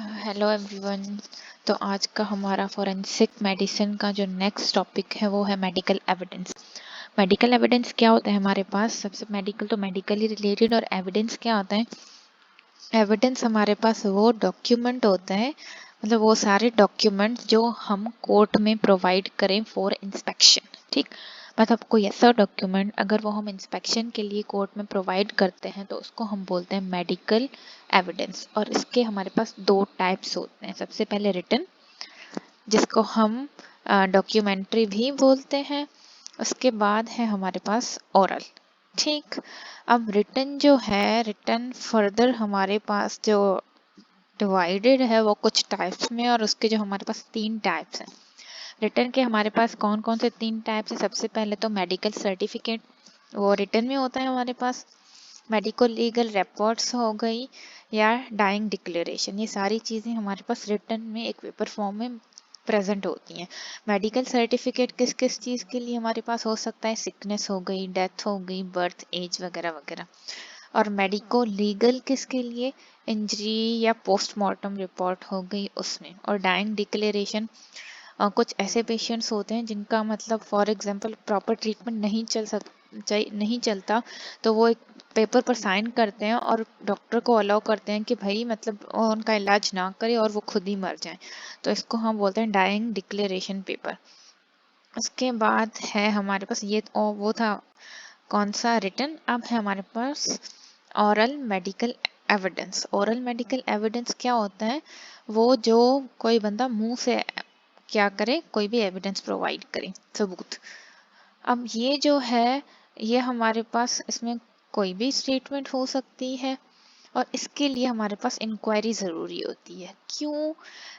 Hello everyone. तो आज का हमारा फॉरेंसिक मेडिसिन का जो नेक्स्ट टॉपिक है वो है मेडिकल एविडेंस। मेडिकल एविडेंस क्या होता है हमारे पास? सबसे मेडिकल तो मेडिकली रिलेटेड, और एविडेंस क्या होता है? एविडेंस हमारे पास वो डॉक्यूमेंट होता है, मतलब वो सारे डॉक्यूमेंट जो हम कोर्ट में प्रोवाइड करें फॉर इंस्पेक्शन। ठीक, मतलब कोई ऐसा डॉक्यूमेंट अगर वो हम इंस्पेक्शन के लिए कोर्ट में प्रोवाइड करते हैं तो उसको हम बोलते हैं मेडिकल एविडेंस। और इसके हमारे पास दो टाइप्स होते हैं। सबसे पहले रिटन, जिसको हम डॉक्यूमेंट्री भी बोलते हैं। उसके बाद है हमारे पास ओरल। ठीक, अब रिटन जो है, रिटन फर्दर हमारे पास जो डिवाइडेड है वो कुछ टाइप्स में, और उसके जो हमारे पास तीन टाइप्स हैं। रिटन के हमारे पास कौन कौन से तीन टाइप्स हैं? सबसे पहले तो मेडिकल सर्टिफिकेट, वो रिटन में होता है हमारे पास। मेडिकल लीगल रिपोर्ट्स हो गई, या डाइंग डिक्लेरेशन, ये सारी चीज़ें हमारे पास रिटन में एक पेपर फॉर्म में प्रेजेंट होती हैं। मेडिकल सर्टिफिकेट किस किस चीज़ के लिए हमारे पास हो सकता है? सिकनेस हो गई, डेथ हो गई, बर्थ एज वगैरह वगैरह। और मेडिको लीगल किसके लिए? इंजरी या पोस्टमार्टम रिपोर्ट हो गई उसमें। और डाइंग डिक्लेरेशन कुछ ऐसे पेशेंट्स होते हैं जिनका मतलब फॉर एग्जांपल प्रॉपर ट्रीटमेंट नहीं चलता, तो वो एक पेपर पर साइन करते हैं और डॉक्टर को अलाउ करते हैं कि भाई मतलब वो उनका इलाज ना करे और वो खुद ही मर जाए। तो इसको हम बोलते हैं डाइंग डिक्लेरेशन पेपर। उसके बाद है हमारे पास ये, वो था कौन सा? रिटन। अब है हमारे पास oral medical evidence. Oral medical evidence क्या होता है? वो जो कोई बंदा मुंह से क्या करे, कोई भी एविडेंस प्रोवाइड करे, सबूत। अब ये जो है, ये हमारे पास इसमें कोई भी स्टेटमेंट हो सकती है, और इसके लिए हमारे पास इंक्वायरी ज़रूरी होती है। क्यों?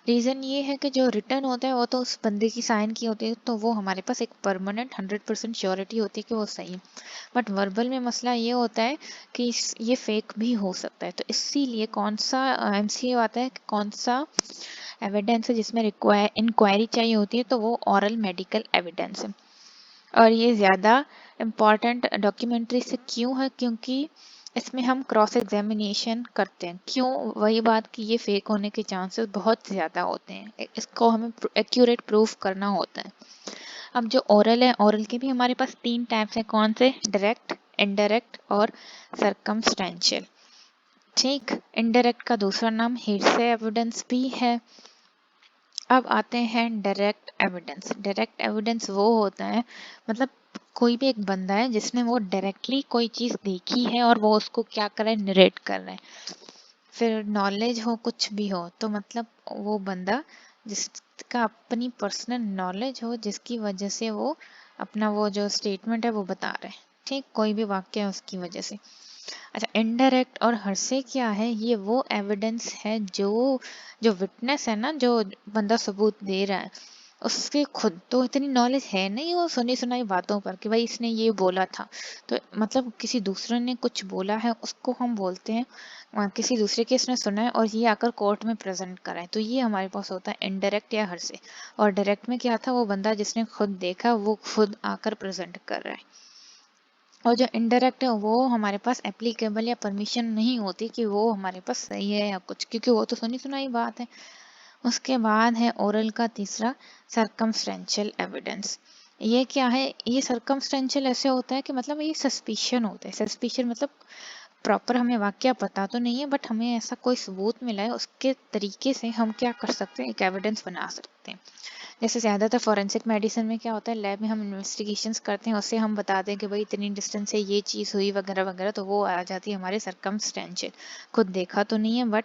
रीज़न ये है कि जो रिटर्न होता है वो तो उस बंदे की साइन की होती है, तो वो हमारे पास एक परमानेंट 100% श्योरिटी होती है कि वो सही है। बट वर्बल में मसला ये होता है कि ये फेक भी हो सकता है। तो इसीलिए कौन सा एमसीक्यू आता है कि कौन सा एविडेंस है जिसमें इंक्वायरी चाहिए होती है, तो वो ओरल मेडिकल एविडेंस है। और ये ज़्यादा इम्पॉर्टेंट डॉक्यूमेंट्री से क्यों है? क्योंकि इसमें हम क्रॉस एग्जामिनेशन करते हैं। क्यों? वही बात कि ये फेक होने के चांसेस बहुत ज़्यादा होते हैं, इसको हमें एक्यूरेट प्रूफ करना होता है। अब जो ओरल है, ओरल के भी हमारे पास तीन टाइप्स हैं। कौन से? डायरेक्ट, इनडायरेक्ट और सर्कमस्टेंशियल। ठीक, इनडायरेक्ट का दूसरा नाम हेरसे एविडेंस भी है। अब आते हैं डायरेक्ट एविडेंस। डायरेक्ट एविडेंस वो होता है, मतलब कोई भी एक बंदा है जिसने वो डायरेक्टली कोई चीज़ देखी है और वो उसको क्या कर रहा है, नरेट कर रहा है। फिर नॉलेज हो, कुछ भी हो, तो मतलब वो बंदा जिसका अपनी पर्सनल नॉलेज हो, जिसकी वजह से वो अपना वो जो स्टेटमेंट है वो बता रहे हैं। ठीक, कोई भी वाक्य है उसकी वजह से। अच्छा, इनडायरेक्ट और हर्षे क्या है? ये वो एविडेंस है जो जो विटनेस है ना, जो बंदा सबूत दे रहा है, उसके खुद तो इतनी नॉलेज है नहीं, वो सुनी सुनाई बातों पर कि भाई इसने ये बोला था। तो मतलब किसी दूसरे ने कुछ बोला है, उसको हम बोलते हैं किसी दूसरे के इसने सुना है और ये आकर कोर्ट में प्रेजेंट करा है, तो ये हमारे पास होता है इनडायरेक्ट या हर्षे। और डायरेक्ट में क्या था? वो बंदा जिसने खुद देखा वो खुद आकर प्रेजेंट कर रहा है। और जो इनडायरेक्ट है वो हमारे पास एप्लीकेबल या परमिशन नहीं होती कि वो हमारे पास सही है या कुछ, क्योंकि वो तो सुनी सुनाई बात है। उसके बाद है ओरल का तीसरा, सर्कमस्टेंशियल एविडेंस। ये क्या है? ये सर्कमस्टेंशियल ऐसे होता है कि मतलब ये सस्पिशन होता है। सस्पिशन मतलब प्रॉपर हमें वाक्य पता तो नहीं है, बट हमें ऐसा कोई सबूत मिला है, उसके तरीके से हम क्या कर सकते हैं, एक एविडेंस बना सकते हैं। जैसे ज़्यादातर फॉरेंसिक मेडिसिन में क्या होता है, लैब में हम इन्वेस्टिगेशंस करते हैं, उससे हम बताते हैं कि भाई इतनी डिस्टेंस से ये चीज़ हुई वगैरह वगैरह, तो वो आ जाती है हमारे सर्कमस्टेंशियल। खुद देखा तो नहीं है, बट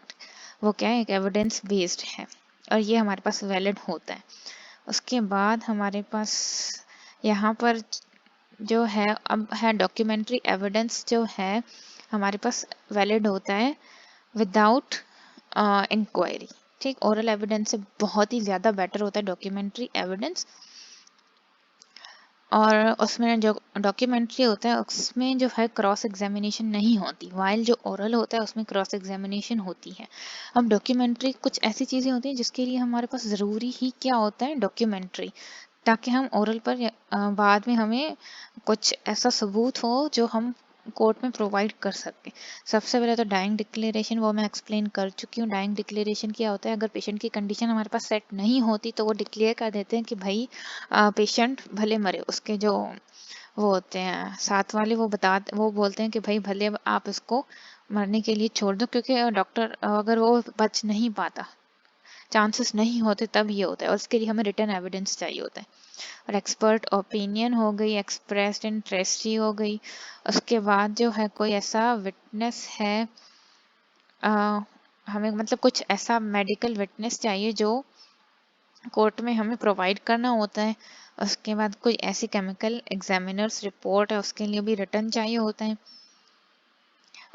वो क्या है, एक एविडेंस बेस्ड है, और ये हमारे पास वैलिड होता है। उसके बाद हमारे पास यहाँ पर जो है, अब है डॉक्यूमेंट्री एविडेंस जो है हमारे पास वैलिड होता है विदाउट इंक्वायरी। ठीक, ओरल एविडेंस से बहुत ही ज़्यादा बेटर होता है डॉक्यूमेंट्री एविडेंस। और उसमें जो डॉक्यूमेंट्री होता है उसमें जो है क्रॉस एग्जामिनेशन नहीं होती, वाइल जो ओरल होता है उसमें क्रॉस एग्जामिनेशन होती है। अब डॉक्यूमेंट्री कुछ ऐसी चीज़ें होती हैं जिसके लिए हमारे पास ज़रूरी ही क्या होता है, डॉक्यूमेंट्री, ताकि हम ओरल पर बाद में हमें कुछ ऐसा सबूत हो जो हम कोर्ट में प्रोवाइड कर सकते। सबसे पहले तो डाइंग डिक्लेरेशन, वो मैं एक्सप्लेन कर चुकी हूँ। डाइंग डिक्लेरेशन क्या होता है, अगर पेशेंट की कंडीशन हमारे पास सेट नहीं होती तो वो डिक्लेयर कर देते हैं कि भाई पेशेंट भले मरे, उसके जो वो होते हैं साथ वाले वो बोलते हैं कि भाई भले आप इसको मरने के लिए छोड़ दो, क्योंकि डॉक्टर अगर वो बच नहीं पाता, चांसेस नहीं होते, तब ये होता है, और उसके लिए हमें रिटर्न एविडेंस चाहिए होता है। और एक्सपर्ट ओपिनियन हो गई, एक्सप्रेस्ड इंटरेस्ट हो गई। उसके बाद जो है कोई ऐसा विटनेस है, हमें मतलब कुछ ऐसा मेडिकल विटनेस चाहिए जो कोर्ट में हमें प्रोवाइड करना होता है। उसके बाद कोई ऐसी केमिकल एग्जामिनर्स रिपोर्ट है, उसके लिए भी रिटर्न चाहिए होता है।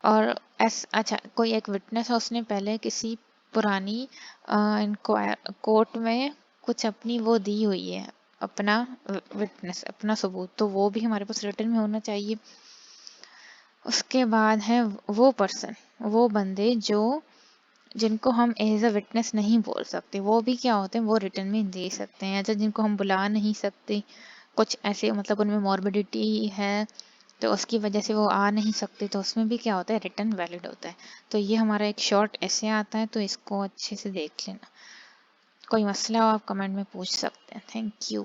और अच्छा, कोई एक विटनेस है, उसने पहले किसी पुरानी कोर्ट में कुछ अपनी वो दी हुई है, अपना विटनेस, अपना सबूत, तो वो भी हमारे पास रिटर्न में होना चाहिए। उसके बाद है वो पर्सन, वो बंदे जो जिनको हम एज अ विटनेस नहीं बोल सकते, वो भी क्या होते हैं, वो रिटर्न में दे सकते हैं। ऐसा जिनको हम बुला नहीं सकते, कुछ ऐसे मतलब उनमें मॉर्बिडिटी है तो उसकी वजह से वो आ नहीं सकते, तो उसमें भी क्या होता है, रिटर्न वैलिड होता है। तो ये हमारा एक शॉर्ट ऐसे आता है, तो इसको अच्छे से देख लेना। कोई मसला हो आप कमेंट में पूछ सकते हैं। Thank you.